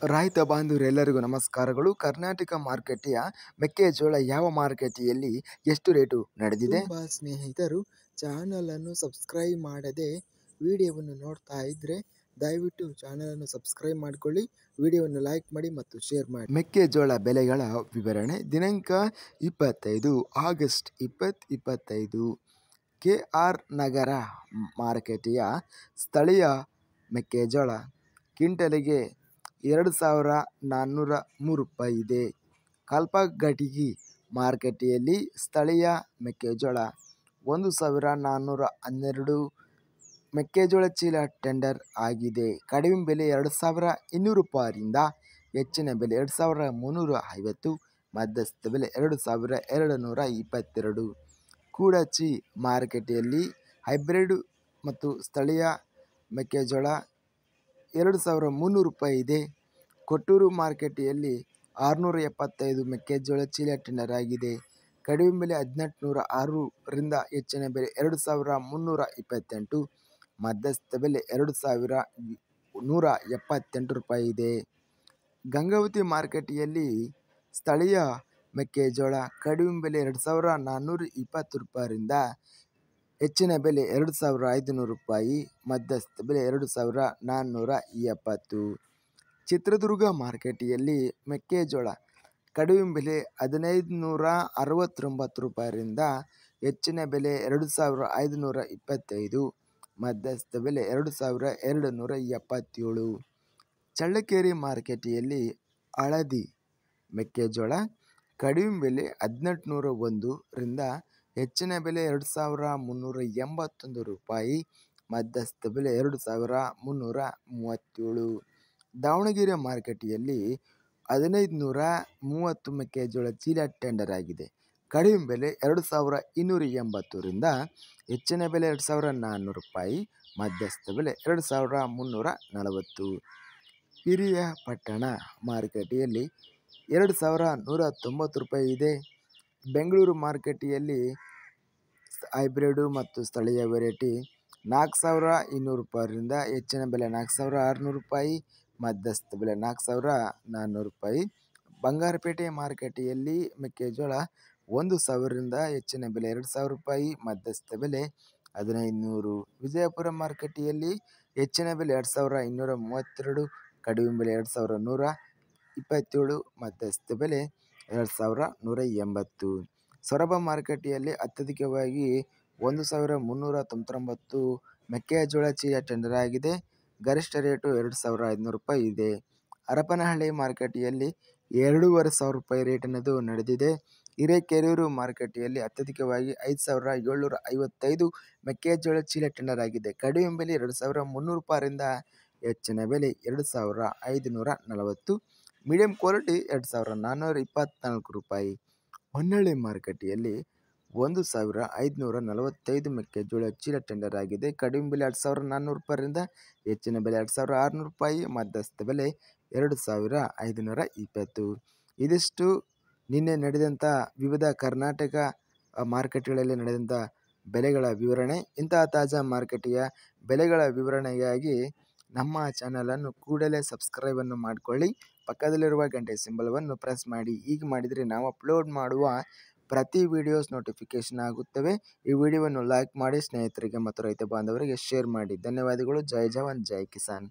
ರೈತ ಬಾಂಧವರೆಲ್ಲರಿಗೂ ನಮಸ್ಕಾರಗಳು. ಕರ್ನಾಟಕ ಮಾರುಕಟ್ಟೆಯ ಮೆಕ್ಕೆಜೋಳ ಯಾವ ಮಾರುಕಟ್ಟೆಯಲ್ಲಿ ಎಷ್ಟು ರೇಟು ನಡೆದಿದೆ? ತುಂಬ ಸ್ನೇಹಿತರು ಚಾನಲನ್ನು ಸಬ್ಸ್ಕ್ರೈಬ್ ಮಾಡದೆ ವಿಡಿಯೋವನ್ನು ನೋಡ್ತಾ ಇದ್ದರೆ ದಯವಿಟ್ಟು ಚಾನಲನ್ನು ಸಬ್ಸ್ಕ್ರೈಬ್ ಮಾಡಿಕೊಳ್ಳಿ, ವಿಡಿಯೋವನ್ನು ಲೈಕ್ ಮಾಡಿ ಮತ್ತು ಶೇರ್ ಮಾಡಿ. ಮೆಕ್ಕೆಜೋಳ ಬೆಲೆಗಳ ವಿವರಣೆ. ದಿನಾಂಕ 25 ಆಗಸ್ಟ್ 2025. KR ನಗರ ಮಾರುಕಟ್ಟೆಯ ಸ್ಥಳೀಯ ಮೆಕ್ಕೆಜೋಳ ಕ್ವಿಂಟಲಿಗೆ 2403 ರೂಪಾಯಿ ಇದೆ. ಕಲ್ಪಗಡಗಿ ಮಾರುಕಟ್ಟೆಯಲ್ಲಿ ಸ್ಥಳೀಯ ಮೆಕ್ಕೆಜೋಳ 1412 ಮೆಕ್ಕೆಜೋಳ ಚೀಲ ಟೆಂಡರ್ ಆಗಿದೆ. ಕಡಿಮೆ ಬೆಲೆ 2200 ರೂಪಾಯಿಯಿಂದ ಹೆಚ್ಚಿನ ಬೆಲೆ 2350, ಮಧ್ಯಸ್ಥ ಬೆಲೆ 2222. ಕೂಡಚಿ ಮಾರುಕಟ್ಟೆಯಲ್ಲಿ ಹೈಬ್ರಿಡ್ ಮತ್ತು ಸ್ಥಳೀಯ ಮೆಕ್ಕೆಜೋಳ 2300 ರೂಪಾಯಿ ಇದೆ. ಕೊಟ್ಟೂರು ಮಾರುಕಟ್ಟೆಯಲ್ಲಿ 675 ಮೆಕ್ಕೆಜೋಳ ಚೀಲ ಟೆಂಡರ್ ಆಗಿದೆ. ಕಡಿಮೆ ಬೆಲೆ 1806 ರಿಂದ ಹೆಚ್ಚಿನ ಬೆಲೆ 2328, ಮಧ್ಯಸ್ಥ ಬೆಲೆ 2178 ರೂಪಾಯಿ ಇದೆ. ಗಂಗಾವತಿ ಮಾರುಕಟ್ಟೆಯಲ್ಲಿ ಸ್ಥಳೀಯ ಮೆಕ್ಕೆಜೋಳ ಕಡಿಮೆ ಬೆಲೆ 2420 ರೂಪಾಯಿರಿಂದ ಹೆಚ್ಚಿನ ಬೆಲೆ 2500 ರೂಪಾಯಿ, ಮಧ್ಯಸ್ಥ ಬೆಲೆ 2470. ಚಿತ್ರದುರ್ಗ ಮಾರುಕಟ್ಟೆಯಲ್ಲಿ ಮೆಕ್ಕೆಜೋಳ ಕಡಿಮೆ ಬೆಲೆ 1569 ರೂಪಾಯಿರಿಂದ ಹೆಚ್ಚಿನ ಬೆಲೆ 2525, ಮಧ್ಯಸ್ಥ ಬೆಲೆ 2277. ಚಳ್ಳಕೆರೆ ಮಾರುಕಟ್ಟೆಯಲ್ಲಿ ಹಳದಿ ಮೆಕ್ಕೆಜೋಳ ಕಡಿಮೆ ಬೆಲೆ 1801 ರಿಂದ ಹೆಚ್ಚಿನ ಬೆಲೆ 2381 ರೂಪಾಯಿ, ಮಧ್ಯಸ್ಥ ಬೆಲೆ 2337. ದಾವಣಗೆರೆ ಮಾರುಕಟ್ಟೆಯಲ್ಲಿ 1530 ಮೆಕ್ಕೆಜೋಳ ಚೀಲ ಟೆಂಡರ್ ಆಗಿದೆ. ಕಡಿಮೆ ಬೆಲೆ 2280 ರಿಂದ ಹೆಚ್ಚಿನ ಬೆಲೆ 2400 ರೂಪಾಯಿ, ಮಧ್ಯಸ್ಥ ಬೆಲೆ 2340. ಪಿರಿಯಾಪಟ್ಟಣ ಮಾರುಕಟ್ಟೆಯಲ್ಲಿ 2190 ರೂಪಾಯಿ ಇದೆ. ಬೆಂಗಳೂರು ಮಾರುಕಟ್ಟೆಯಲ್ಲಿ ಹೈಬ್ರಿಡ್ ಮತ್ತು ಸ್ಥಳೀಯ ವೆರೈಟಿ 4200 ರೂಪಾಯಿರಿಂದ ಹೆಚ್ಚಿನ ಬೆಲೆ 4600 ರೂಪಾಯಿ, ಮಧ್ಯಸ್ಥ ಬೆಲೆ 4400 ರೂಪಾಯಿ. ಬಂಗಾರಪೇಟೆ ಮಾರುಕಟ್ಟೆಯಲ್ಲಿ ಮೆಕ್ಕೆಜೋಳ 1000 ರಿಂದ ಹೆಚ್ಚಿನ ಬೆಲೆ 2000 ರೂಪಾಯಿ, ಮಧ್ಯಸ್ಥ ಬೆಲೆ 1500. ವಿಜಯಪುರ ಮಾರುಕಟ್ಟೆಯಲ್ಲಿ ಹೆಚ್ಚಿನ ಬೆಲೆ 2232, ಕಡಿಮೆ ಬೆಲೆ 2127, ಮಧ್ಯಸ್ಥ ಬೆಲೆ 2180. ಸೊರಬ ಮಾರುಕಟ್ಟೆಯಲ್ಲಿ ಅತ್ಯಧಿಕವಾಗಿ 1399 ಮೆಕ್ಕೆಜೋಳ ಚೀಲ ಟೆಂಡರ್ ಆಗಿದೆ. ಗರಿಷ್ಠ ರೇಟು 2500 ರೂಪಾಯಿ ಇದೆ. ಹರಪನಹಳ್ಳಿ ಮಾರುಕಟ್ಟೆಯಲ್ಲಿ 2500 ರೂಪಾಯಿ ರೇಟಿನದು ನಡೆದಿದೆ. ಹಿರೇಕೆರೂರು ಮಾರುಕಟ್ಟೆಯಲ್ಲಿ ಅತ್ಯಧಿಕವಾಗಿ 5755 ಮೆಕ್ಕೆಜೋಳ ಚೀಲ ಟೆಂಡರ್ ಆಗಿದೆ. ಕಡಿಮೆ ಬೆಲೆ 2300 ರೂಪಾಯಿರಿಂದ ಹೆಚ್ಚಿನ ಬೆಲೆ 2540, ಮೀಡಿಯಂ ಕ್ವಾಲಿಟಿ 2424 ರೂಪಾಯಿ. ಹೊನ್ನಾಳಿ ಮಾರುಕಟ್ಟೆಯಲ್ಲಿ 1545 ಮೆಕ್ಕೆಜೋಳ ಚೀಲ ಟೆಂಡರ್ ಆಗಿದೆ. ಕಡಿಮೆ ಬೆಲೆ 2400 ರೂಪಾಯಿರಿಂದ ಹೆಚ್ಚಿನ ಬೆಲೆ 2600 ರೂಪಾಯಿ, ಮಧ್ಯಸ್ಥ ಬೆಲೆ 2520. ಇದಿಷ್ಟು ನಿನ್ನೆ ನಡೆದಂಥ ವಿವಿಧ ಕರ್ನಾಟಕ ಮಾರುಕಟ್ಟೆಗಳಲ್ಲಿ ನಡೆದಂಥ ಬೆಲೆಗಳ ವಿವರಣೆ. ಇಂತಹ ತಾಜಾ ಮಾರುಕಟ್ಟೆಯ ಬೆಲೆಗಳ ವಿವರಣೆಗಾಗಿ ನಮ್ಮ ಚಾನಲನ್ನು ಕೂಡಲೇ ಸಬ್ಸ್ಕ್ರೈಬನ್ನು ಮಾಡಿಕೊಳ್ಳಿ. ಪಕ್ಕದಲ್ಲಿರುವ ಗಂಟೆ ಸಿಂಬಲವನ್ನು ಪ್ರೆಸ್ ಮಾಡಿ. ಹೀಗೆ ಮಾಡಿದರೆ ನಾವು ಅಪ್ಲೋಡ್ ಮಾಡುವ ಪ್ರತಿ ವಿಡಿಯೋಸ್ ನೋಟಿಫಿಕೇಷನ್ ಆಗುತ್ತವೆ. ಈ ವಿಡಿಯೋವನ್ನು ಲೈಕ್ ಮಾಡಿ, ಸ್ನೇಹಿತರಿಗೆ ಮತ್ತು ರೈತ ಬಾಂಧವರಿಗೆ ಶೇರ್ ಮಾಡಿ. ಧನ್ಯವಾದಗಳು. ಜೈ ಜವಾನ್, ಜೈ ಕಿಸಾನ್.